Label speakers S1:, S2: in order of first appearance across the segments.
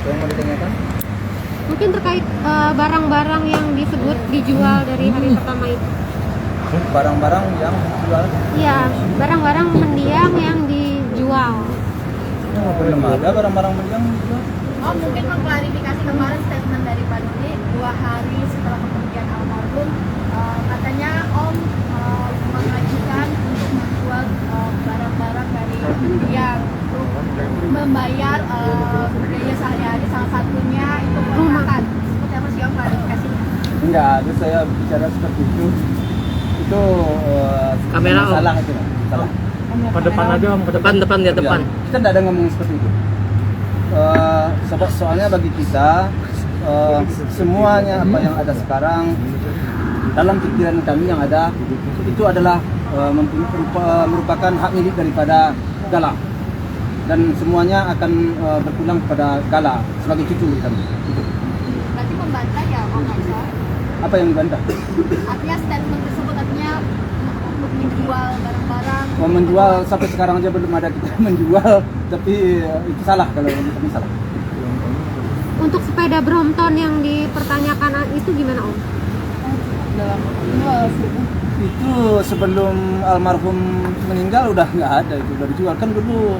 S1: yang mau ditanyakan?
S2: Mungkin terkait barang-barang yang disebut dijual dari hari pertama itu.
S1: Barang-barang yang dijual?
S2: Iya, barang-barang mendiang yang dijual.
S1: Belum ada barang-barang mendiang dijual.
S3: Oh, mungkin mengklarifikasi kemarin statement dari Pak Dodi 2 hari setelah kepergian almarhum, katanya Om mengajukan untuk menjual barang-barang dari mendiang untuk membayar biaya sehari-hari, salah satunya itu makan. Seperti apa sih Om klarifikasinya?
S1: Enggak, itu saya bicara seperti itu. Itu
S4: Kamera, Om.
S1: salah itu, salah.
S4: Ke depan aja Om, ke depan dia depan.
S1: Kita tidak ada ngomong seperti itu. Soalnya bagi kita semuanya apa yang ada sekarang dalam pikiran kami yang ada itu adalah merupakan hak milik daripada Gala, dan semuanya akan berpulang kepada Gala sebagai cucu kami.
S3: Berarti membantah ya Om Faisal?
S1: Apa yang dibantah?
S3: Artinya statement tersebut artinya untuk menjual barang-barang.
S1: Menjual sampai sekarang aja belum ada kita menjual, tapi itu salah kalau kami salah.
S2: Untuk sepeda Brompton yang dipertanyakan itu gimana Om?
S1: Itu sebelum almarhum meninggal udah nggak ada, itu udah dijual. Kan dulu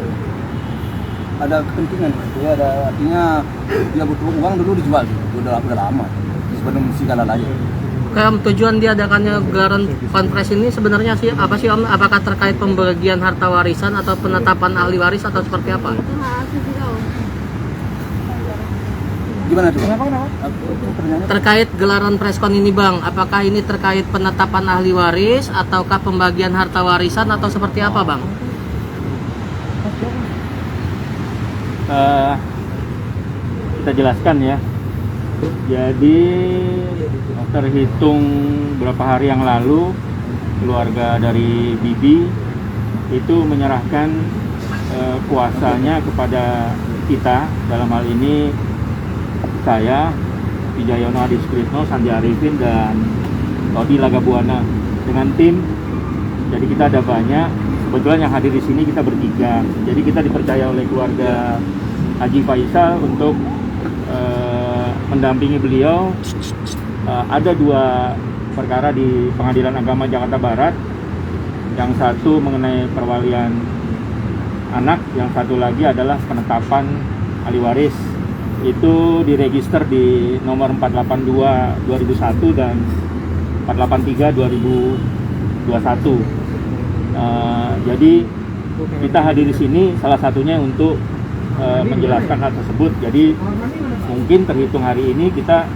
S1: ada kepentingan itu ya, ada artinya dia butuh uang dulu dijual, udah lama sebelum si Gala lahir.
S4: Om, tujuan diadakannya gelaran konferensi ini sebenarnya sih apa sih Om? Apakah terkait pembagian harta warisan atau penetapan ahli waris atau seperti apa?
S2: Itu hak asasi Om.
S1: Gimana tuh?
S4: Terkait gelaran preskon ini Bang, apakah ini terkait penetapan ahli waris ataukah pembagian harta warisan atau seperti apa Bang?
S5: Kita jelaskan ya. Jadi terhitung berapa hari yang lalu keluarga dari Bibi itu menyerahkan kuasanya kepada kita, dalam hal ini saya, Wijayono Adi Sukritno, Sandi Arifin, dan Todi Lagabuana dengan tim. Jadi kita ada banyak. Kebetulan yang hadir di sini kita bertiga. Jadi kita dipercaya oleh keluarga Haji Faisal untuk mendampingi beliau. Ada 2 perkara di Pengadilan Agama Jakarta Barat. Yang satu mengenai perwalian anak, yang satu lagi adalah penetapan ahli waris. Itu diregister di nomor 482 2001 dan 483 2021. Jadi kita hadir di sini salah satunya untuk menjelaskan hal tersebut. Jadi mungkin terhitung hari ini kita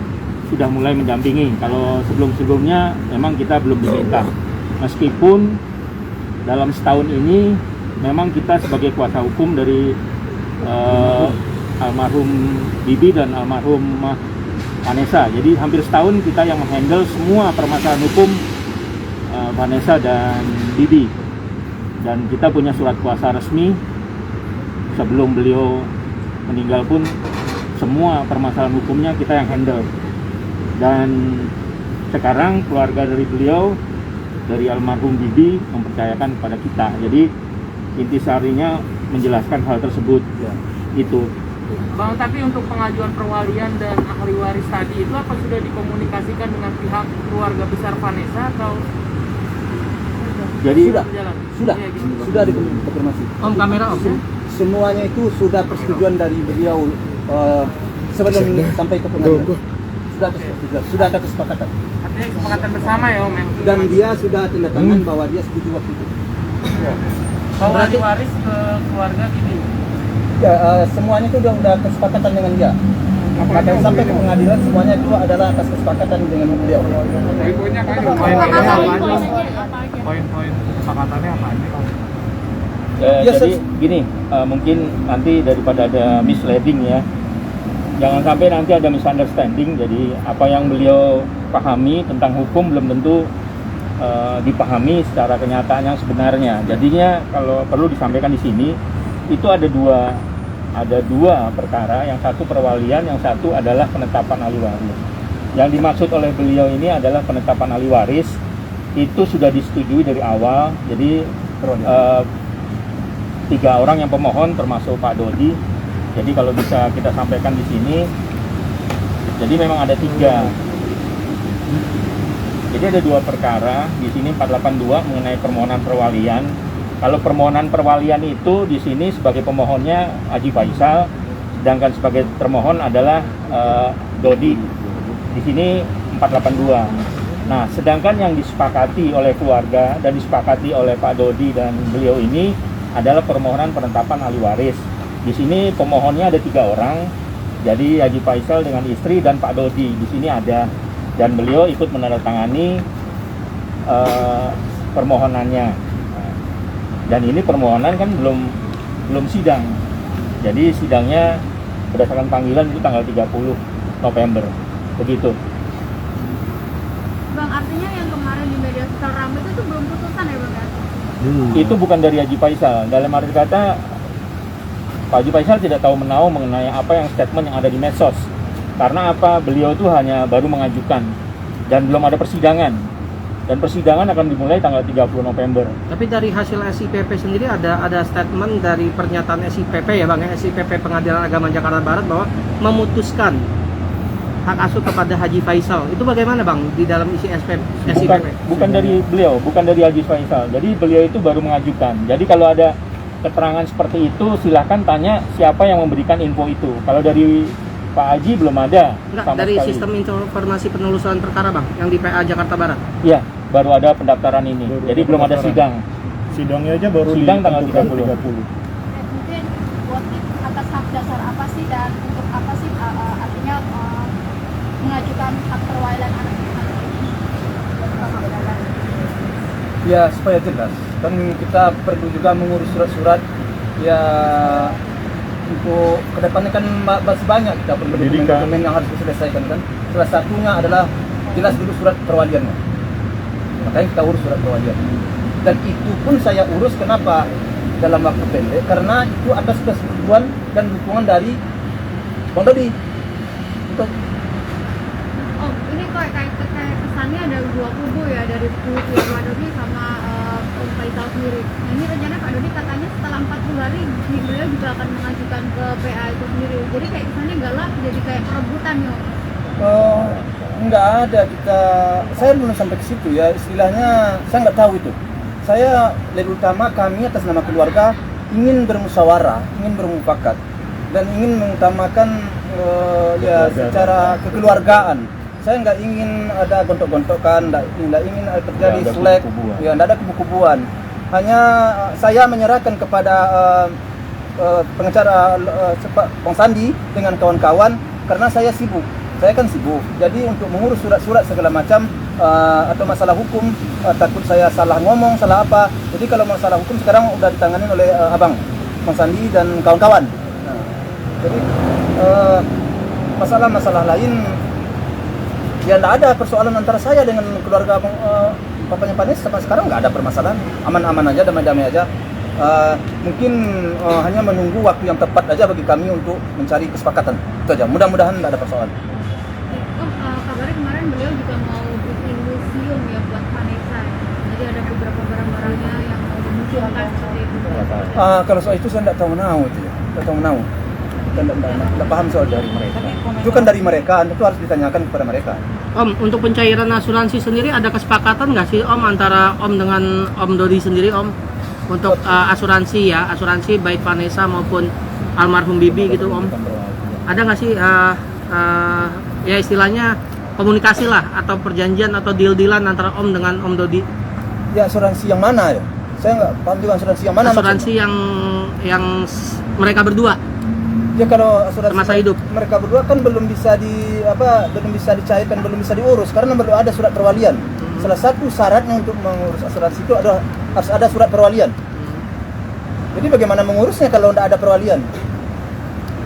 S5: sudah mulai mendampingi. Kalau sebelum-sebelumnya memang kita belum diminta. Meskipun dalam setahun ini memang kita sebagai kuasa hukum dari almarhum Bibi dan almarhum Vanessa. Jadi hampir setahun kita yang menghandle semua permasalahan hukum Vanessa dan Bibi. Dan kita punya surat kuasa resmi sebelum beliau meninggal pun semua permasalahan hukumnya kita yang handle. Dan sekarang keluarga dari beliau, dari almarhum Bibi, mempercayakan kepada kita. Jadi intisarinya menjelaskan hal tersebut ya, itu.
S6: Bang, tapi untuk pengajuan perwalian dan ahli waris tadi itu apa sudah dikomunikasikan dengan pihak keluarga besar Vanessa atau?
S1: Jadi sudah dikonfirmasi.
S4: Om, kamera Om.
S1: Semuanya itu sudah persetujuan dari beliau sebelum sampai ke pengadilan. Sudah ada kesepakatan.
S6: Artinya kesepakatan bersama ya Om.
S1: Dan dia sudah tanda tangan bahwa dia setuju waktu itu.
S6: Bahwa ahli waris ke keluarga gini.
S1: Ya, semuanya itu udah kesepakatan dengan dia. Maka sampai ke pengadilan semuanya itu adalah atas kesepakatan dengan beliau.
S6: Poin-poinnya kayak poin-poin kesepakatannya apa aja?
S5: Jadi gini, mungkin nanti daripada ada misleading ya, jangan sampai nanti ada misunderstanding. Jadi apa yang beliau pahami tentang hukum belum tentu dipahami secara kenyataan yang sebenarnya. Jadinya kalau perlu disampaikan di sini, itu ada dua perkara, yang satu perwalian, yang satu adalah penetapan ahli waris. Yang dimaksud oleh beliau ini adalah penetapan ahli waris, itu sudah disetujui dari awal. Jadi 3 orang yang pemohon termasuk Pak Dodi Jadi kalau bisa kita sampaikan di sini, jadi memang ada 3. Jadi ada 2 perkara di sini 482 mengenai permohonan perwalian. Kalau permohonan perwalian itu di sini sebagai pemohonnya Haji Faisal, sedangkan sebagai termohon adalah Dodi. Di sini 482. Nah, sedangkan yang disepakati oleh keluarga dan disepakati oleh Pak Dodi dan beliau ini adalah permohonan penetapan ahli waris. Di sini pemohonnya ada 3 orang. Jadi Haji Faisal dengan istri dan Pak Dodi di sini ada, dan beliau ikut menandatangani permohonannya. Dan ini permohonan kan belum sidang. Jadi sidangnya berdasarkan panggilan itu tanggal 30 November. Begitu.
S3: Bang, artinya yang kemarin di media sosial ramai itu tuh belum putusan ya Bang ya?
S5: Itu bukan dari Haji Faisal. Dalam arti kata Pak Haji Faisal tidak tahu menahu mengenai apa yang statement yang ada di medsos. Karena apa? Beliau itu hanya baru mengajukan dan belum ada persidangan. Dan persidangan akan dimulai tanggal 30 November.
S4: Tapi dari hasil SIPP sendiri ada statement dari pernyataan SIPP ya Bang, ya, SIPP Pengadilan Agama Jakarta Barat bahwa memutuskan hak asuh kepada Haji Faisal. Itu bagaimana Bang di dalam isi SIPP?
S5: Bukan dari beliau, bukan dari Haji Faisal. Jadi beliau itu baru mengajukan. Jadi kalau ada keterangan seperti itu silahkan tanya siapa yang memberikan info itu. Kalau dari Pak Haji belum ada.
S4: Enggak,
S5: sama
S4: dari
S5: sekali.
S4: sistem informasi penelusuran perkara Bang yang di PA Jakarta Barat.
S5: Iya, baru ada pendaftaran ini. Jadi belum ada sidang.
S7: Sidangnya aja baru
S5: Sidang tanggal
S7: ditentukan
S5: 30.
S3: Mungkin buat atas hak dasar apa sih dan untuk apa sih artinya mengajukan hak perwakilan anak ini?
S1: Ya supaya jelas, kan kita perlu juga mengurus surat-surat ya untuk kedepannya kan masih banyak kita perlu dokumen-dokumen yang harus diselesaikan kan. Salah satunya adalah jelas dulu surat perwaliannya. Makanya kita urus surat perwalian. Dan itu pun saya urus kenapa dalam waktu pendek karena itu atas persetujuan dan dukungan dari Bang Dodi. Untuk
S3: Oh, ini kok kayak kesannya ada 2 kubu ya dari kubu Pak Dodi sama Om Faisal sendiri. Nah, ini rencana Pak Dodi katanya setelah 40 hari beliau juga akan mengajukan ke PA itu sendiri. Jadi kayak kesannya galak, jadi kayak perebutan ya.
S1: enggak ada saya belum sampai ke situ ya, istilahnya saya nggak tahu itu. Saya lebih utama kami atas nama keluarga ingin bermusyawarah, ingin bermufakat dan ingin mengutamakan ya secara kekeluargaan. Saya nggak ingin ada gontok-gontokan, nggak ingin terjadi selek, ya nggak ada kubu-kubuan. Hanya saya menyerahkan kepada pengacara Bang Sandi dengan kawan-kawan karena saya sibuk. Saya kan sibuk, jadi untuk mengurus surat-surat segala macam atau masalah hukum takut saya salah ngomong, salah apa. Jadi kalau masalah hukum sekarang udah ditangani oleh Abang Bang Sandi dan kawan-kawan. Nah, jadi masalah-masalah lain ya tidak ada persoalan antara saya dengan keluarga papanya Panis sampai sekarang nggak ada permasalahan, aman-aman aja, damai-damai aja. Mungkin hanya menunggu waktu yang tepat aja bagi kami untuk mencari kesepakatan. Itu aja. Mudah-mudahan tidak ada persoalan.
S3: Kabarnya kemarin beliau juga mau bikin museum ya buat Vanessa. Jadi ada beberapa barang-barangnya yang mau dimuseumkan seperti itu.
S1: Kalau soal itu saya tidak tahu menahu itu ya. Tidak tahu menahu. Tidak paham soal dari mereka. Itu kan dari mereka, itu harus ditanyakan kepada mereka.
S4: Om, untuk pencairan asuransi sendiri ada kesepakatan nggak sih Om antara Om dengan Om Dodi sendiri Om? Untuk asuransi ya, asuransi baik Vanessa maupun almarhum Bibi gitu Om. Ada nggak sih ya istilahnya komunikasi lah atau perjanjian atau deal-dealan antara Om dengan Om Dodi?
S1: Ya asuransi yang mana ya? Saya nggak paham juga asuransi yang mana.
S4: Asuransi yang mereka berdua.
S1: Ya kalau asuransi
S4: Masa hidup.
S1: mereka berdua kan belum bisa belum bisa dicairkan, belum bisa diurus karena perlu ada surat perwalian. Salah satu syaratnya untuk mengurus asuransi itu harus ada surat perwalian. Jadi bagaimana mengurusnya kalau tidak ada perwalian?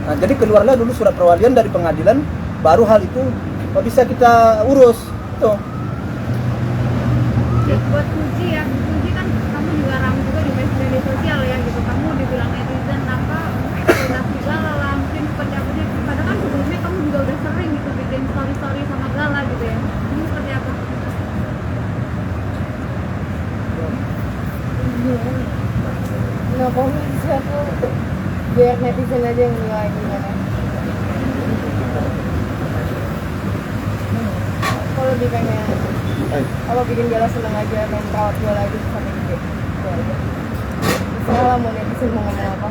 S1: Nah, jadi keluarlah dulu surat perwalian dari pengadilan, baru hal itu bisa kita urus. Tuh.
S3: Buat Puji ya, Puji kan kamu juga ramai juga di media sosial ya gitu. Kamu dibilang netizen apa eksploitasi Gala lah, mungkin seperti apa sih? Padahal kan sebelumnya kamu juga udah sering gitu bikin story sama Gala gitu ya. Ini seperti apa?
S8: Nggak komen sih aku. Dia
S3: biar netizen aja yang nilai gimana. Aku lebih pengen kalau bikin Gala seneng aja, pengen perawat gue lagi sampai gede. Itu aja. Terserah mau netizen mau ngomong apa.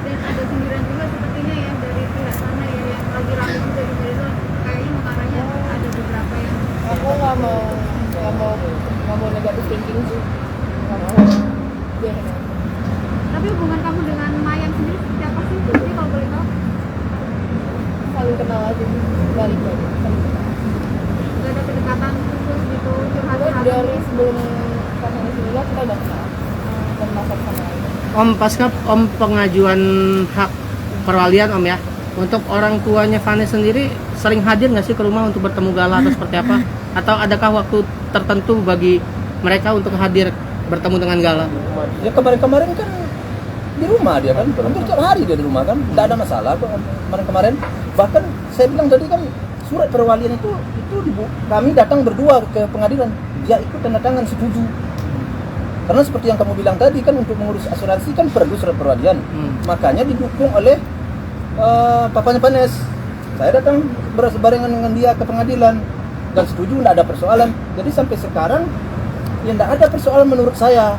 S2: Dan ada sindiran juga sepertinya ya dari pihak sana ya yang lagi rame juga di Medan, kayaknya makanya ada beberapa yang
S3: Aku nggak mau negatif thinking sih. Nggak mau. Biarin aja.
S2: tapi hubungan kamu dengan Mayang sendiri seperti apa sih? Jadi kalau boleh tahu
S3: Saling kenal aja, balik lagi. Saling kenal.
S2: nggak ada kedekatan khusus gitu curhat
S3: Gue dari sebelum pasangan sebelumnya kita udah kenal dan masak sama aja.
S4: Om, pasca Om pengajuan hak perwalian Om ya, untuk orang tuanya Vanessa sendiri sering hadir nggak sih ke rumah untuk bertemu Gala atau seperti apa? Atau adakah waktu tertentu bagi mereka untuk hadir bertemu dengan Gala?
S1: Ya kemarin-kemarin kan di rumah dia kan, hampir tiap hari dia di rumah kan, tidak ada masalah kok kemarin-kemarin. Bahkan saya bilang tadi kan surat perwalian itu kami datang berdua ke pengadilan, dia ikut tanda tangan setuju. Karena seperti yang kamu bilang tadi kan untuk mengurus asuransi kan perlu surat perwalian, makanya didukung oleh papanya Panes. Saya datang berbarengan dengan dia ke pengadilan dan setuju, tidak ada persoalan. Jadi sampai sekarang ya tidak ada persoalan menurut saya.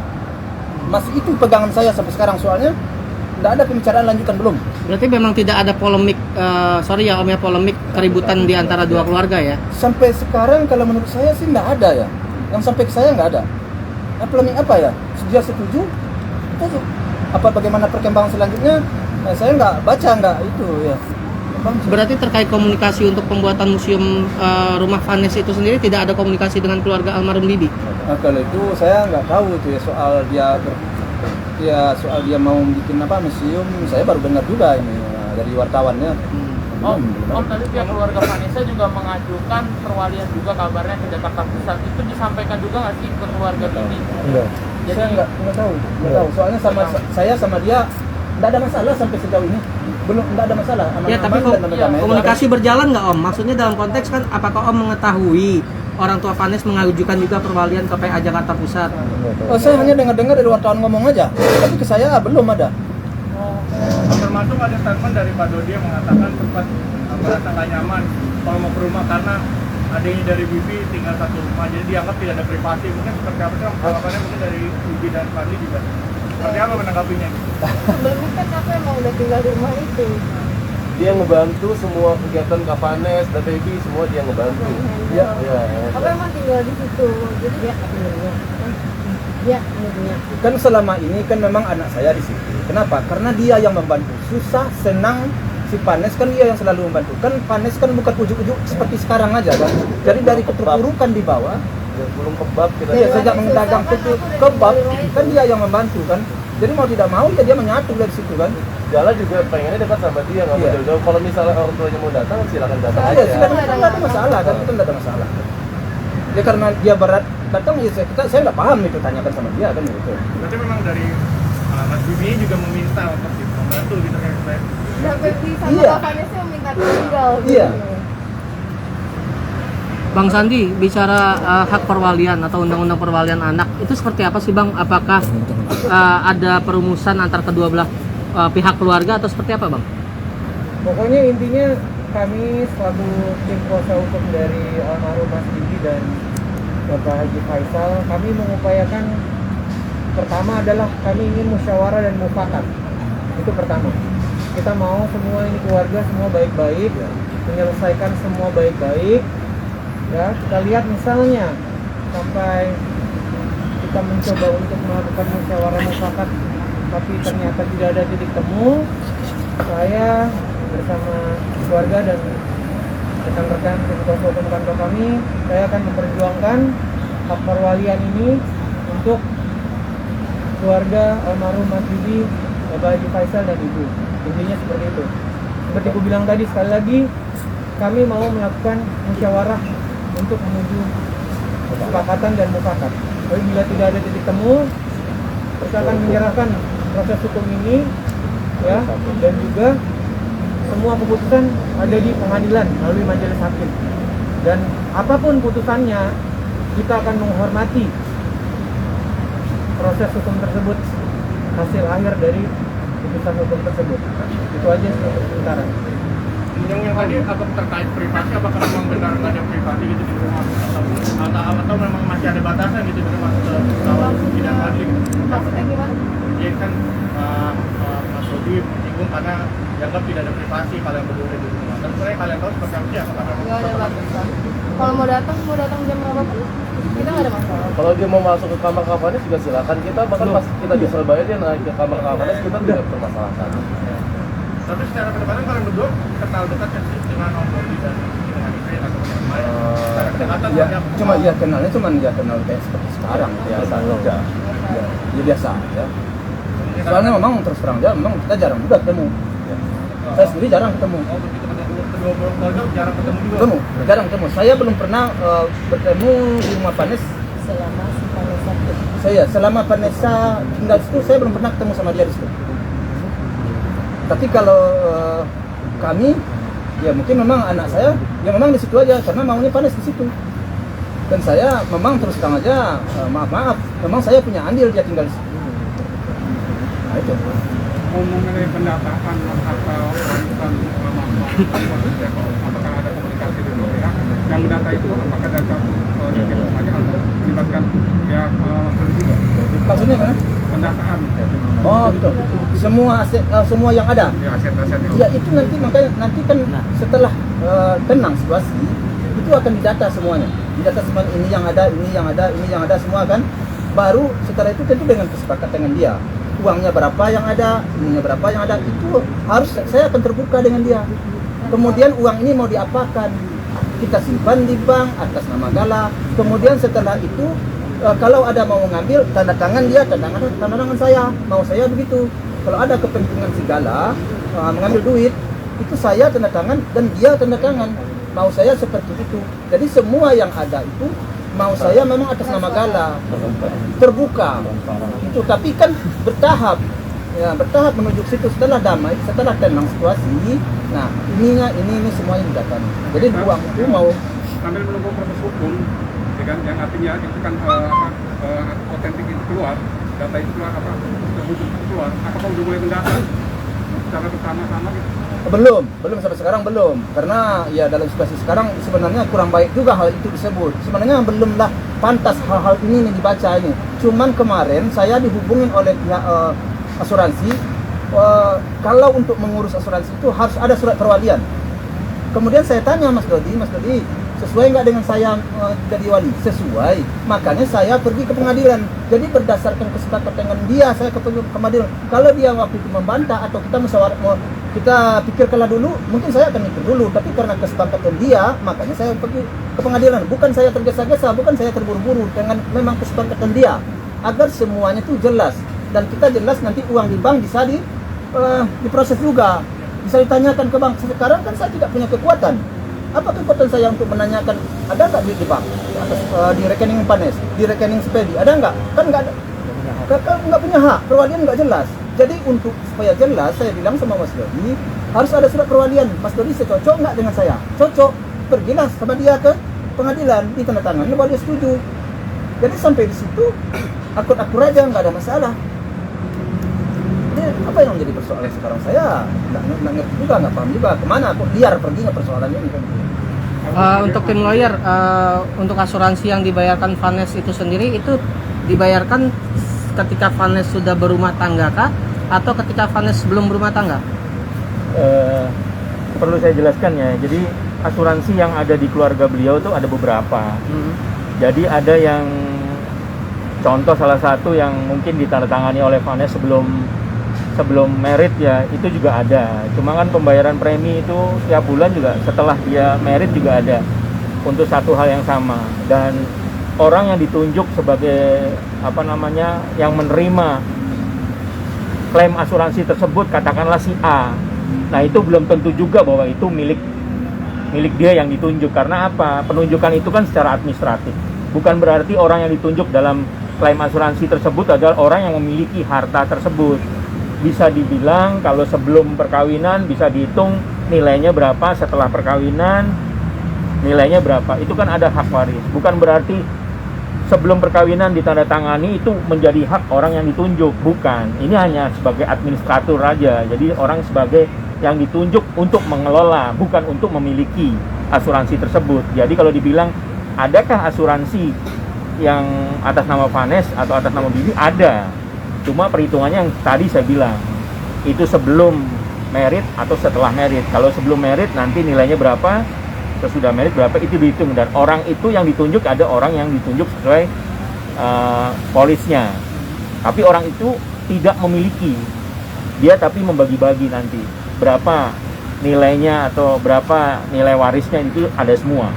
S1: Masih itu pegangan saya sampai sekarang, soalnya tidak ada pembicaraan lanjutan belum.
S4: Berarti memang tidak ada polemik, sorry ya Om ya, polemik keributan di antara dua keluarga ya?
S1: Sampai sekarang kalau menurut saya sih tidak ada ya. Yang sampai ke saya nggak ada. Nah, polemik apa ya? Dia setuju, itu apa bagaimana perkembangan selanjutnya? Nah, saya nggak baca, nggak itu ya.
S4: Berarti terkait komunikasi untuk pembuatan museum rumah Vanessa itu sendiri tidak ada komunikasi dengan keluarga almarhum Bibi?
S1: Nah, kalau itu saya nggak tahu itu ya, soal dia mau bikin apa museum, saya baru dengar juga ini dari wartawannya.
S6: Om, tadi pihak keluarga Vanessa juga mengajukan perwalian juga kabarnya ke Jakarta Pusat. Itu disampaikan juga nggak sih ke keluarga Bibi?
S1: Enggak. Jadi saya nggak tahu. Soalnya saya sama dia nggak ada masalah sampai sejauh ini. Belum, nggak ada masalah.
S4: Ya, tapi komunikasi berjalan nggak Om? Maksudnya dalam konteks kan, apakah Om mengetahui orang tua Vanessa mengajukan juga perwalian ke PA Jakarta Pusat?
S1: Oh, saya hanya dengar-dengar dari wartawan ngomong aja, tapi ke saya belum ada.
S5: Termasuk ada statement dari Pak Dodi yang mengatakan sempat merasa nggak nyaman kalau mau ke rumah karena adanya dari Bibi tinggal satu rumah, jadi dianggap tidak ada privasi. Mungkin seperti apa sih tanggapannya mungkin dari Bibi dan Fadli juga? Seperti apa menanggapinya?
S3: Sebelumnya kan aku emang udah tinggal di rumah itu.
S7: Dia ngebantu semua kegiatan Kavanes dan Baby, semua dia ngebantu.
S1: Ya.
S3: Aku emang tinggal di situ. Jadi ya benernya. Ya benernya.
S1: Kan selama ini kan memang anak saya di situ. Kenapa? Karena dia yang membantu. Susah, senang, si Panes kan dia yang selalu membantu. Kan Panes kan bukan ujuk-ujuk seperti sekarang aja kan. Jadi dari keterpurukan di bawah,
S7: Belum kebab kita.
S1: iya, sejak mendagang kebab kan dia yang membantu kan. Jadi mau tidak mau ya dia menyatu dari situ kan.
S7: Gala juga pengennya dekat sama dia, nggak mau
S1: Iya.
S7: jauh-jauh. Kalau misalnya orang tuanya mau datang, silakan datang
S1: Iya,
S7: aja.
S1: silakan, nggak ada masalah kan, itu nggak ada masalah. Ya karena dia berat datang ya saya nggak paham itu, tanyakan sama dia kan gitu.
S5: Berarti memang dari Mas Bibi juga meminta untuk membantu gitu kan saya.
S3: Sampai di sama
S1: Iya.
S3: bapaknya sih meminta tinggal.
S1: Iya.
S4: Bang Sandi, bicara hak perwalian atau undang-undang perwalian anak, itu seperti apa sih Bang? Apakah ada perumusan antar kedua belah pihak keluarga atau seperti apa Bang?
S8: Pokoknya intinya kami selaku tim kuasa hukum dari almarhum Mas Bibi dan Bapak Haji Faisal, kami mengupayakan pertama adalah kami ingin musyawarah dan mufakat. Itu pertama. Kita mau semua ini keluarga semua baik-baik, menyelesaikan semua baik-baik. Ya, kita lihat misalnya sampai kita mencoba untuk melakukan musyawarah mufakat tapi ternyata tidak ada titik temu, saya bersama keluarga dan rekan-rekan tim kuasa hukum kantor kami, saya akan memperjuangkan hak perwalian ini untuk keluarga almarhum Mas Bibi, Bapak Haji Faisal dan Ibu. Intinya seperti itu. Seperti aku bilang tadi, sekali lagi kami mau melakukan musyawarah untuk menuju kesepakatan dan mufakat. Tapi bila tidak ada titik temu, kita akan menyerahkan proses hukum ini ya, dan juga semua keputusan ada di pengadilan melalui majelis hakim. Dan apapun putusannya, kita akan menghormati proses hukum tersebut, hasil akhir dari putusan hukum tersebut. Itu aja untuk sementara.
S6: Yang tadi agak terkait privasi, apakah memang benar nggak ada privasi gitu di rumah atau memang masih ada batasan gitu memang kalau tidak adil gitu.
S3: Maksudnya gimana?
S6: Jadi kan Mas Rudi menyinggung karena dianggap tidak ada privasi kalian berdua di rumah. Dan sebenarnya kalian tahu seperti apa sih apakah memang
S3: Nggak ada batasan. Kalau mau datang jam berapa pun kita nggak ada masalah.
S7: Kalau dia mau masuk ke kamar Kapanes juga silakan. Kita bahkan pas kita di Surabaya dia naik ke kamar Kapanes kita tidak permasalahkan.
S6: tapi secara kedekatan kalian berdua kenal dekat kan sih dengan Om Rudi dan dengan istri atau dengan lain. Secara kedekatan
S1: Ya,
S6: banyak.
S1: cuma ya kenalnya cuma ya kenal kayak seperti sekarang biasa aja. Ya biasa aja. Soalnya memang terus terang aja, memang kita jarang juga ketemu. Saya sendiri jarang ketemu.
S6: Oh begitu kedua keluarga jarang ketemu juga.
S1: Jarang ketemu. Saya belum pernah bertemu di rumah Vanessa.
S3: Selama si Vanessa itu.
S1: Selama Vanessa tinggal di situ, saya belum pernah ketemu sama dia di situ. Tapi kalau kami, ya mungkin memang anak saya, ya memang di situ aja karena maunya Vanessa di situ. Dan saya memang terus terang aja, maaf, memang saya punya andil dia tinggal di situ. Nah itu.
S5: Mengenai pendataan atau warisan apakah ada komunikasi dengan pihak yang mendata itu, apakah data saja atau melibatkan pihak juga?
S1: Maksudnya kan?
S5: Pendataan.
S1: Oh gitu. Semua aset, semua yang ada.
S5: Ya, aset-aset itu.
S1: Ya itu makanya nanti kan setelah tenang situasi itu akan didata semuanya. Didata semua ini yang ada, ini yang ada semua kan. Baru setelah itu tentu dengan kesepakatan dengan dia. Uangnya berapa yang ada, ininya berapa yang ada, itu harus saya akan terbuka dengan dia. Kemudian uang ini mau diapakan? Kita simpan di bank atas nama Gala. Kemudian setelah itu kalau ada mau mengambil tanda tangan dia, tanda tangan saya, mau saya begitu. Kalau ada kepentingan si Gala mengambil duit, itu saya tanda tangan dan dia tanda tangan. Mau saya seperti itu. Jadi semua yang ada itu mau saya memang atas nama Gala, terbuka. Itu tapi kan bertahap. Ya, bertahap menuju situ setelah damai, setelah tenang situasi. Nah, ini semuanya didatang. Jadi uang itu mau
S5: Sambil menunggu proses hukum, ya kan, yang artinya itu kan otentik itu keluar, data itu keluar, terhubung keluar, apakah udah mulai mendata secara bersama-sama gitu?
S1: belum sampai sekarang belum. Karena ya dalam situasi sekarang sebenarnya kurang baik juga hal itu disebut. Sebenarnya belumlah pantas hal-hal ini dibaca ini. Cuman kemarin saya dihubungin oleh pihak asuransi. Kalau untuk mengurus asuransi itu harus ada surat perwalian. Kemudian saya tanya Mas Dodi, sesuai nggak dengan saya jadi wali? Sesuai. Makanya saya pergi ke pengadilan. Jadi berdasarkan kesepakatan dengan dia, saya ke pengadilan. Kalau dia waktu itu membantah atau kita kita pikirkanlah dulu, mungkin saya akan mikir dulu. Tapi karena kesepakatan dia, makanya saya pergi ke pengadilan. Bukan saya tergesa-gesa, bukan saya terburu-buru. Dengan memang kesepakatan dia, agar semuanya itu jelas. Dan kita jelas nanti uang di bank bisa diproses juga. Bisa ditanyakan ke bank. Sekarang kan saya tidak punya kekuatan. Apa kekuatan saya untuk menanyakan ada nggak duit di bank, di rekening Panes, di rekening Spedi, ada nggak? Kan nggak ada. Kakak nggak punya hak, perwalian nggak jelas. Jadi untuk supaya jelas, saya bilang sama Mas Dodi harus ada surat perwalian. Mas Dodi cocok nggak dengan saya? Cocok. Pergilah sama dia ke pengadilan, ditandatangani bahwa dia setuju. Jadi sampai di situ akur-akur aja, nggak ada masalah. Jadi apa yang menjadi persoalan sekarang saya nggak ngerti juga, nggak paham juga kemana kok liar perginya persoalan ini kan.
S4: Untuk tim lawyer, untuk asuransi yang dibayarkan Vanessa itu sendiri itu dibayarkan ketika Vanessa sudah berumah tangga kah atau ketika Vanessa belum berumah tangga?
S5: Perlu saya jelaskan ya, jadi asuransi yang ada di keluarga beliau itu ada beberapa. Jadi ada yang contoh salah satu yang mungkin ditandatangani oleh Vanessa sebelum merit ya, itu juga ada. Cuma kan pembayaran premi itu tiap bulan juga setelah dia merit juga ada untuk satu hal yang sama. Dan orang yang ditunjuk sebagai yang menerima klaim asuransi tersebut katakanlah si A. Nah itu belum tentu juga bahwa itu milik dia yang ditunjuk. Karena apa? Penunjukan itu kan secara administratif. Bukan berarti orang yang ditunjuk dalam klaim asuransi tersebut adalah orang yang memiliki harta tersebut. Bisa dibilang kalau sebelum perkawinan bisa dihitung nilainya berapa, setelah perkawinan nilainya berapa. Itu kan ada hak waris. Bukan berarti sebelum perkawinan ditandatangani itu menjadi hak orang yang ditunjuk. Bukan. Ini hanya sebagai administrator aja. Jadi orang sebagai yang ditunjuk untuk mengelola, bukan untuk memiliki asuransi tersebut. Jadi kalau dibilang adakah asuransi yang atas nama Vanes atau atas nama Bibi, ada. Cuma perhitungannya yang tadi saya bilang, itu sebelum merit atau setelah merit. Kalau sebelum merit nanti nilainya berapa, sesudah merit berapa, itu dihitung. Dan orang itu yang ditunjuk, ada orang yang ditunjuk sesuai polisnya. Tapi orang itu tidak memiliki, dia tapi membagi-bagi nanti berapa nilainya atau berapa nilai warisnya, itu ada semua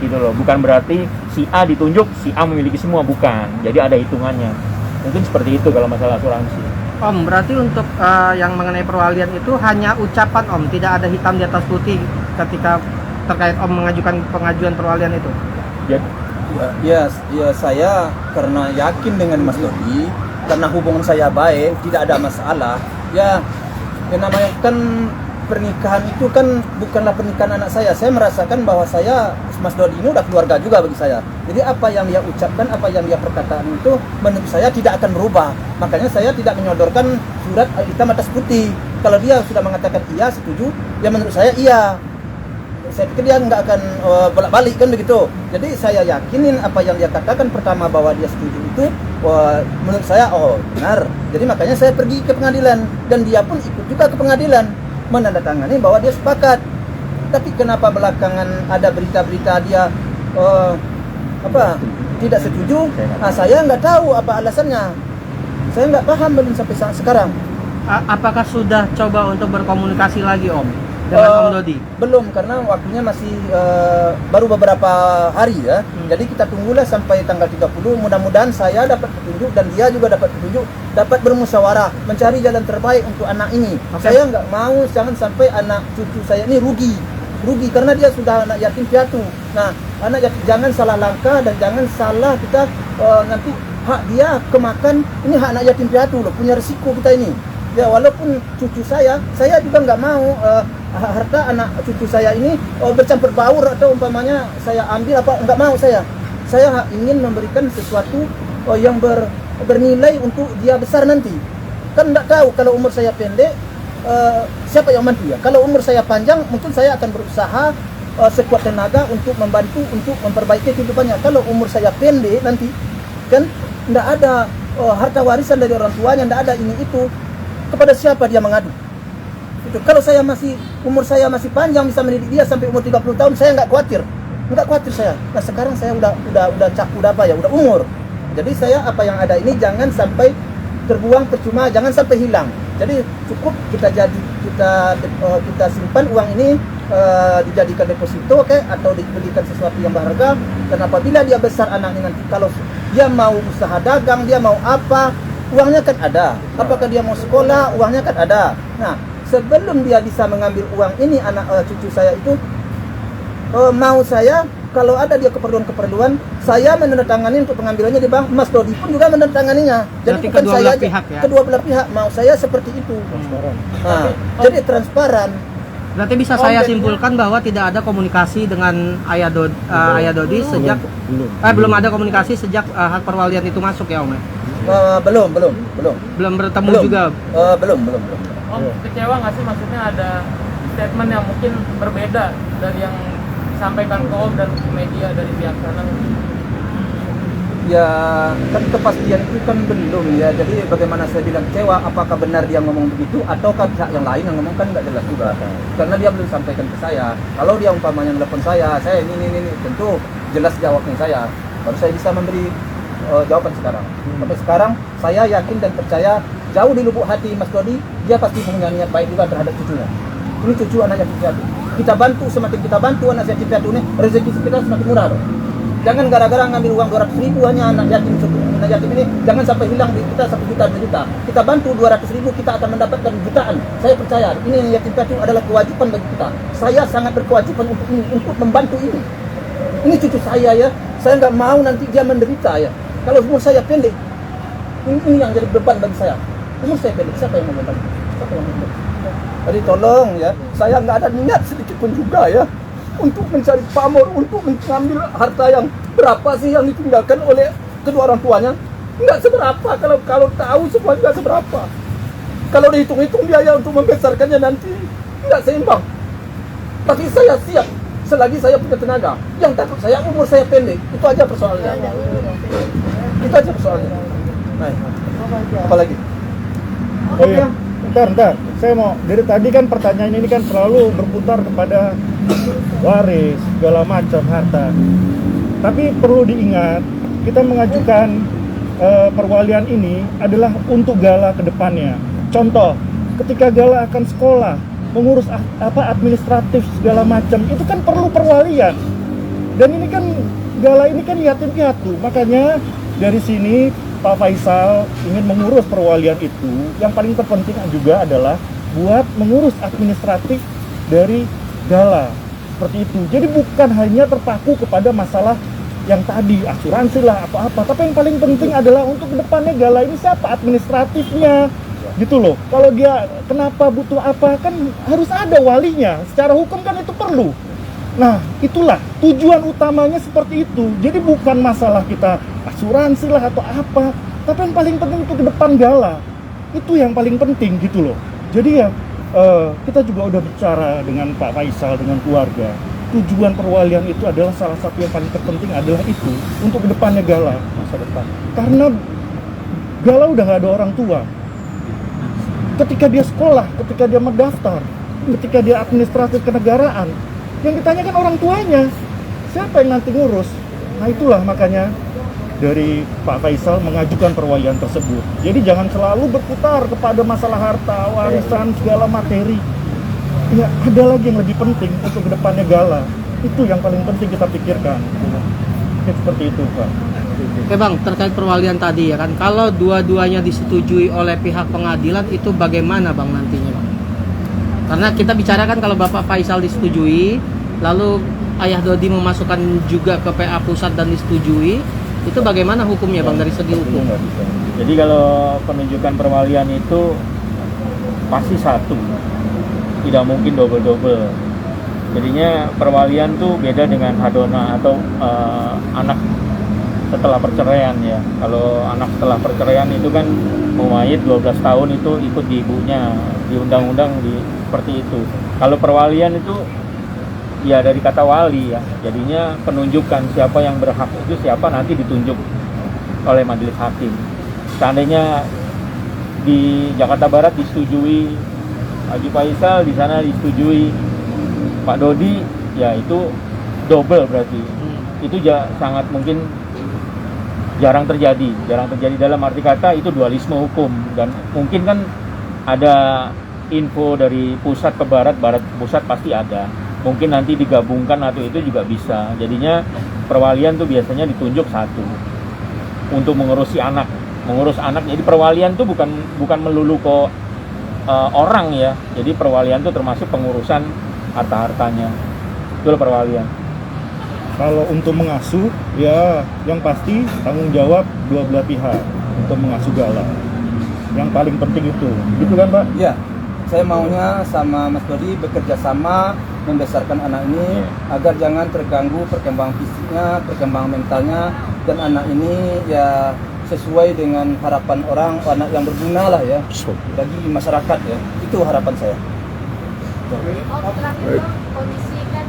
S5: gitu loh. Bukan berarti si A ditunjuk, si A memiliki semua, bukan. Jadi ada hitungannya. Mungkin seperti itu kalau masalah asuransi.
S4: Om, berarti untuk yang mengenai perwalian itu hanya ucapan Om, tidak ada hitam di atas putih ketika terkait Om mengajukan pengajuan perwalian itu.
S5: Ya,
S1: Ya, saya karena yakin dengan Mas Dodi, karena hubungan saya baik, tidak ada masalah. Ya, yang namanya kan pernikahan itu kan bukanlah pernikahan anak saya. Saya merasakan bahwa saya, Mas Dodi ini udah keluarga juga bagi saya. Jadi apa yang dia ucapkan, apa yang dia perkataan itu menurut saya tidak akan berubah. Makanya saya tidak menyodorkan surat hitam atas putih. Kalau dia sudah mengatakan iya, setuju, ya menurut saya iya. Saya pikir dia nggak akan bolak-balik kan begitu. Jadi saya yakinin apa yang dia katakan pertama bahwa dia setuju itu, menurut saya benar. Jadi makanya saya pergi ke pengadilan dan dia pun ikut juga ke pengadilan menandatangani bahwa dia sepakat. Tapi kenapa belakangan ada berita-berita dia tidak setuju? Saya nggak tahu apa alasannya. Saya nggak paham belum sampai sekarang.
S4: Apakah sudah coba untuk berkomunikasi lagi Om dengan Om Dodi?
S1: Belum, karena waktunya masih baru beberapa hari ya. Jadi kita tunggulah sampai tanggal 30. Mudah-mudahan saya dapat petunjuk dan dia juga dapat petunjuk, dapat bermusyawarah mencari jalan terbaik untuk anak ini. Saya nggak mau jangan sampai anak cucu saya ini rugi karena dia sudah anak yatim piatu. Nah, anak yatim jangan salah langkah dan jangan salah kita nanti hak dia kemakan. Ini hak anak yatim piatu loh, punya risiko kita ini. Ya, walaupun cucu saya juga nggak mau harta anak cucu saya ini bercampur baur atau umpamanya saya ambil apa, nggak mau saya ingin memberikan sesuatu yang bernilai untuk dia besar nanti. Kan nggak tahu kalau umur saya pendek siapa yang bantu ya. Kalau umur saya panjang mungkin saya akan berusaha sekuat tenaga untuk membantu untuk memperbaiki kehidupannya. Kalau umur saya pendek nanti kan nggak ada harta warisan dari orang tuanya, nggak ada ini itu, kepada siapa dia mengadu? Itu. Kalau saya umur saya masih panjang, bisa mendidik dia sampai umur 30 tahun, saya nggak khawatir saya. Nah sekarang saya udah umur. Jadi saya apa yang ada ini jangan sampai terbuang percuma, jangan sampai hilang. Jadi cukup kita simpan uang ini, dijadikan deposito atau dibelikan sesuatu yang berharga. Dan apabila dia besar anaknya nanti, kalau dia mau usaha dagang, dia mau apa, uangnya kan ada. Apakah dia mau sekolah, uangnya kan ada. Nah, sebelum dia bisa mengambil uang ini, anak cucu saya itu, mau saya, kalau ada dia keperluan, saya menandatangani untuk pengambilannya di bank. Mas Dodi pun juga menandatanganinya. Jadi bukan saya aja, kedua belah pihak mau saya seperti itu. Nah, jadi transparan.
S4: Berarti bisa saya simpulkan bahwa tidak ada komunikasi dengan Ayah Dodi sejak belum ada komunikasi sejak hak perwalian itu masuk ya Om?
S1: Belum
S4: Bertemu juga?
S1: Belum.
S6: Om kecewa nggak sih, maksudnya ada statement yang mungkin berbeda dari yang disampaikan ke Om dan media dari pihak sana?
S1: Ya kan kepastian itu kan belum ya. Jadi bagaimana saya bilang kecewa, apakah benar dia ngomong begitu ataukah pihak yang lain yang ngomong, kan nggak jelas juga. Karena dia belum sampaikan ke saya. Kalau dia umpamanya nelfon saya ini tentu jelas jawabnya saya. Baru saya bisa memberi jawaban sekarang. Sampai sekarang saya yakin dan percaya jauh di lubuk hati Mas Dodi, dia pasti punya niat baik juga terhadap cucunya. Ini cucu anak yatim piatu. Kita bantu, semakin kita bantu anak yatim piatu ini, rezeki kita semakin murah loh. Jangan gara-gara ngambil uang 200.000 hanya anak yatim ini, jangan sampai hilang di kita 1 juta, 2 juta. Kita bantu 200.000, kita akan mendapatkan jutaan. Saya percaya ini yatim piatu adalah kewajiban bagi kita. Saya sangat berkewajiban untuk membantu ini. Ini cucu saya ya. Saya nggak mau nanti dia menderita ya. Kalau umur saya pendek, ini yang jadi beban bagi saya. Umur saya pendek, siapa yang mau membantu? Jadi tolong ya, saya nggak ada niat sedikit pun juga ya untuk mencari pamor, untuk mengambil harta yang berapa sih yang ditinggalkan oleh kedua orang tuanya. Nggak seberapa, kalau tahu semua nggak seberapa. Kalau dihitung-hitung biaya untuk membesarkannya nanti
S7: Tidak seimbang. Tapi saya siap selagi saya punya tenaga. Yang takut saya umur saya pendek. Itu aja persoalannya. Itu aja persoalannya. Nah, apa lagi?
S9: Oh iya, bentar. Saya mau, dari tadi kan pertanyaan ini kan selalu berputar kepada waris, segala macam harta. Tapi perlu diingat, kita mengajukan perwalian ini adalah untuk Gala ke depannya. Contoh, ketika Gala akan sekolah, mengurus administratif segala macam, itu kan perlu perwalian. Dan ini kan Gala ini kan yatim piatu, makanya dari sini Pak Faisal ingin mengurus perwalian itu. Yang paling terpenting juga adalah buat mengurus administratif dari Gala, seperti itu. Jadi bukan hanya terpaku kepada masalah yang tadi asuransi lah atau apa, tapi yang paling penting adalah untuk kedepannya Gala ini siapa administratifnya, gitu loh. Kalau dia kenapa butuh apa kan harus ada walinya. Secara hukum kan itu perlu. Nah, itulah tujuan utamanya seperti itu. Jadi bukan masalah kita asuransi lah atau apa, tapi yang paling penting itu ke depan Gala. Itu yang paling penting gitu loh. Jadi ya kita juga udah bicara dengan Pak Faisal, dengan keluarga. Tujuan perwalian itu adalah salah satu yang paling terpenting adalah itu untuk ke depannya Gala masa depan. Karena Gala udah gak ada orang tua. Ketika dia sekolah, ketika dia mendaftar, ketika dia administratif kenegaraan, yang ditanyakan orang tuanya, siapa yang nanti ngurus? Nah itulah makanya dari Pak Faisal mengajukan perwalian tersebut. Jadi jangan selalu berputar kepada masalah harta, warisan, segala materi. Ya ada lagi yang lebih penting untuk kedepannya Gala. Itu yang paling penting kita pikirkan. Ya, seperti itu Pak.
S4: Oke Bang, terkait perwalian tadi ya kan, kalau dua-duanya disetujui oleh pihak pengadilan itu bagaimana Bang nantinya Bang? Karena kita bicarakan kalau Bapak Faisal disetujui, lalu Ayah Dodi memasukkan juga ke PA pusat dan disetujui, itu bagaimana hukumnya Bang dari segi hukum?
S5: Jadi kalau penunjukan perwalian itu pasti satu, tidak mungkin double-double. Jadinya perwalian tuh beda dengan hadona atau anak setelah perceraian ya. Kalau anak setelah perceraian itu kan mumayit 12 tahun itu ikut di ibunya, di undang-undang seperti itu. Kalau perwalian itu ya dari kata wali ya, jadinya penunjukan siapa yang berhak itu siapa nanti ditunjuk oleh majelis hakim. Seandainya di Jakarta Barat disetujui Haji Faisal, di sana disetujui Pak Dodi, ya itu double berarti. Itu sangat mungkin jarang terjadi dalam arti kata itu dualisme hukum. Dan mungkin kan ada info dari pusat ke barat ke pusat pasti ada. Mungkin nanti digabungkan atau itu juga bisa. Jadinya perwalian tuh biasanya ditunjuk satu untuk mengurus anak. Jadi perwalian tuh bukan melulu kok orang ya. Jadi perwalian tuh termasuk pengurusan harta-hartanya. Itu perwalian.
S9: Kalau untuk mengasuh, ya yang pasti tanggung jawab dua belah pihak untuk mengasuh Gala. Yang paling penting itu, gitu kan Pak?
S1: Iya, saya maunya sama Mas Dodi bekerja sama membesarkan anak ini agar jangan terganggu perkembangan fisiknya, perkembangan mentalnya, dan anak ini ya sesuai dengan harapan orang, anak yang berguna lah ya bagi masyarakat ya. Itu harapan saya.
S3: Oh, terakhir kondisi kan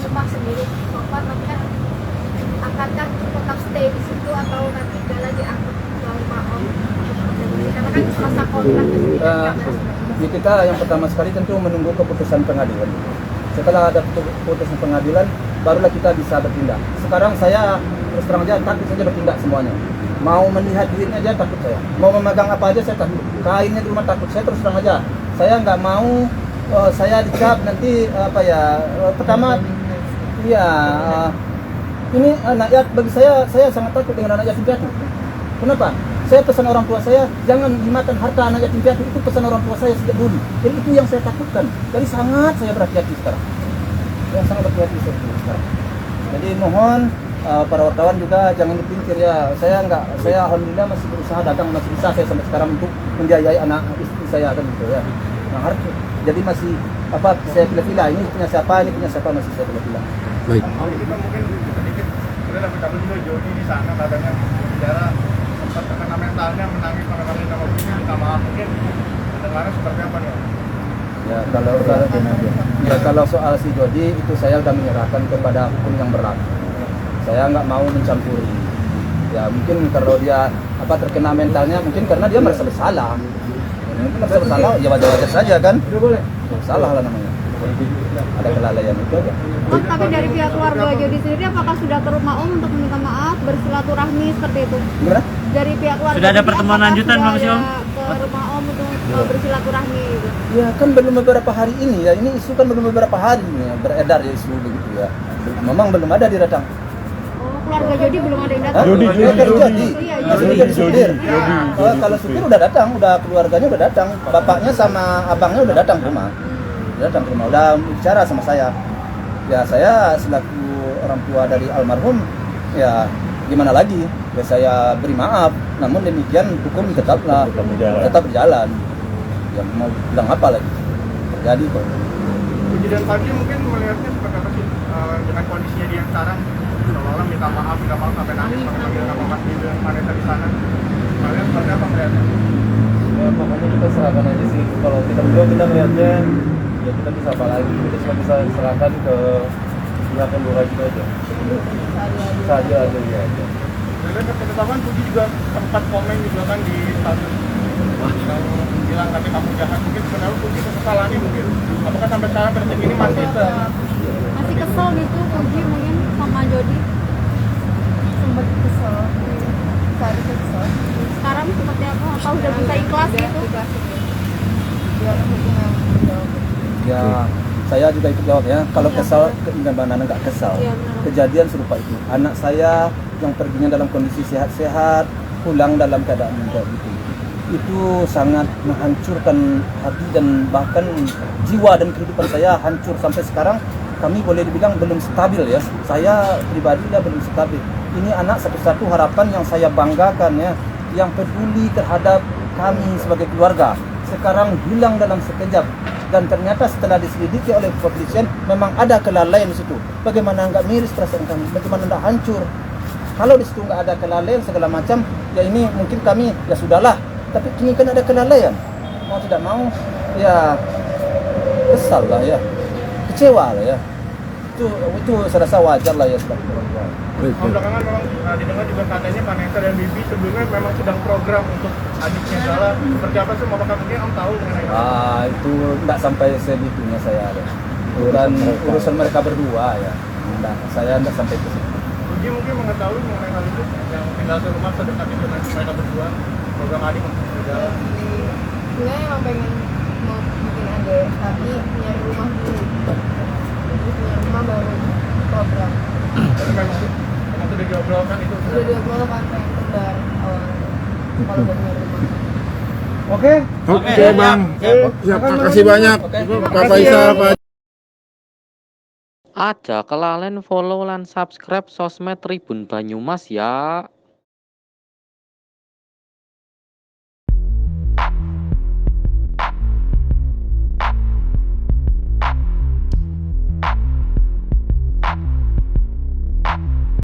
S3: Subang sendiri, tapi kan akankah tetap stay di situ atau nanti Gala diangkut ke rumah Om? Karena kan masa kontrak
S1: Ya, kita yang pertama sekali tentu menunggu keputusan pengadilan. Setelah ada keputusan pengadilan, barulah kita bisa bertindak. Sekarang saya terus terang aja takut saja bertindak semuanya. Mau melihat dirinya aja takut saya. Mau memegang apa aja saya takut. Kainnya di rumah takut. Saya terus terang aja. Saya nggak mau saya dicap nanti pertama ya ini anak yatim. Bagi saya sangat takut dengan anak yatim piatu. Kenapa? Saya pesan orang tua saya jangan dimakan harta anak yatim piatu. Itu pesan orang tua saya sejak dulu. Jadi itu yang saya takutkan. Jadi sangat saya berhati-hati sekarang. Yang sangat berhati-hati sekarang. Jadi mohon para wartawan juga jangan dipikir ya. Saya alhamdulillah masih berusaha dagang, masih bisa saya sampai sekarang untuk membiayai anak istri saya kan gitu ya. Nah, harus jadi masih saya pilih-pilih ini punya siapa masih saya pilih-pilih.
S6: Baik. Kita mungkin sedikit sudah dapat juga Jody di sana katanya bicara sempat terkena mentalnya menangis karena nama begini minta maaf, mungkin pendengarnya seperti apa nih?
S1: Ya kalau soal si Jody itu saya sudah menyerahkan kepada hukum yang berlaku. Saya nggak mau mencampuri. Ya mungkin kalau dia terkena mentalnya mungkin karena dia merasa bersalah. Mungkin merasa bersalah ya wajar-wajar saja kan. Salah lah namanya. Ada kelalaian itu aja.
S2: Om, tapi dari pihak keluarga Jody sendiri apakah sudah ke rumah Om untuk meminta maaf, bersilaturahmi seperti itu?
S1: Gimana?
S2: Dari pihak keluarga
S4: Sudah ada
S2: Jody,
S4: pertemuan
S2: apakah
S4: lanjutan,
S2: sudah
S4: Bang Syom?
S2: ada ke rumah Om untuk bersilaturahmi gitu?
S1: Ya kan belum beberapa hari ini ya. Ini isu kan belum beberapa hari ini ya, beredar ya isu begitu ya. Memang belum ada dia datang.
S2: Oh, keluarga Jody belum ada yang datang?
S9: Jody.
S2: Iya,
S1: Jody jadi supir. Kalau supir udah datang, udah keluarganya udah datang. Bapaknya sama abangnya udah datang ke rumah. Udah bicara sama saya. Ya saya selaku orang tua dari almarhum, ya gimana lagi? Ya saya beri maaf. Namun demikian hukum tetap berjalan. Ya mau bilang apa lagi? Terjadi kok.
S6: Kejadian pagi mungkin melihatnya seperti apa sih dengan kondisinya dia sekarang, seolah-olah minta maaf sampai nangis panggil nama Mas Bibi dan Vanessa di sana. Kalian seperti apa melihatnya?
S7: Ya pokoknya kita serahkan aja sih. Kalau kita berdua kita melihatnya ya kita bisa apa lagi, kita cuma bisa serahkan ke pihak yang berwajib gitu aja. Saja aja ya aja.
S6: Dan ketetapan Puji juga sempat komen juga kan di status yang bilang nanti kamu jahat, mungkin sebenarnya Puji kesalahannya mungkin. Apakah sampai sekarang detik ini masih
S2: Masih kesel gitu Puji mungkin sama Jody?
S3: Sempat kesel, seharusnya kesel.
S2: Sekarang seperti apa? Apa udah bisa ikhlas gitu?
S3: Biar hubungan jauh.
S1: Ya saya juga ikut jawab ya. Kalau kesal, Mbak Nana nggak kesal.
S2: Iya, benar.
S1: Kejadian serupa itu. Anak saya yang perginya dalam kondisi sehat-sehat, pulang dalam keadaan muda itu sangat menghancurkan hati dan bahkan jiwa dan kehidupan saya hancur sampai sekarang. Kami boleh dibilang belum stabil ya. Saya pribadi ya belum stabil. Ini anak satu-satu harapan yang saya banggakan ya, yang peduli terhadap kami sebagai keluarga. Sekarang hilang dalam sekejap. Dan ternyata setelah diselidiki oleh kepolisian memang ada kelalaian di situ. Bagaimana nggak miris perasaan kami? Bagaimana nggak hancur? Kalau di situ nggak ada kelalaian segala macam, ya ini mungkin kami ya sudahlah. Tapi kini kan ada kelalaian. Mau tidak mau, ya kesal lah ya, kecewa lah ya. Itu saya rasa wajar lah ya sebagai orang tua.
S6: belakangan memang didengar juga katanya Vanessa dan Bibi sebelumnya memang sedang program untuk adiknya salah. Seperti apa sih? Apakah mungkin Om tahu mengenai itu?
S1: Itu nggak sampai segitunya saya ada. Urusan mereka berdua ya. Nah, saya nggak sampai ke situ.
S6: Puji mungkin mengetahui mengenai hal itu yang tinggal di rumah terdekat itu dengan mereka berdua program adik untuk berjalan.
S3: Sebenarnya emang pengen mau bikin adik, tapi nyari rumah dulu. Terus punya rumah baru program.
S6: Tapi memang sudah diobrolkan itu.
S3: Udah diobrol kan pengen kembar awalnya. Kalau udah punya rumah.
S9: Oke, Bang. Terima kasih banyak. Pak Faisal, Pak.
S10: Aja kelalen follow lan subscribe sosmed Tribun Banyumas ya.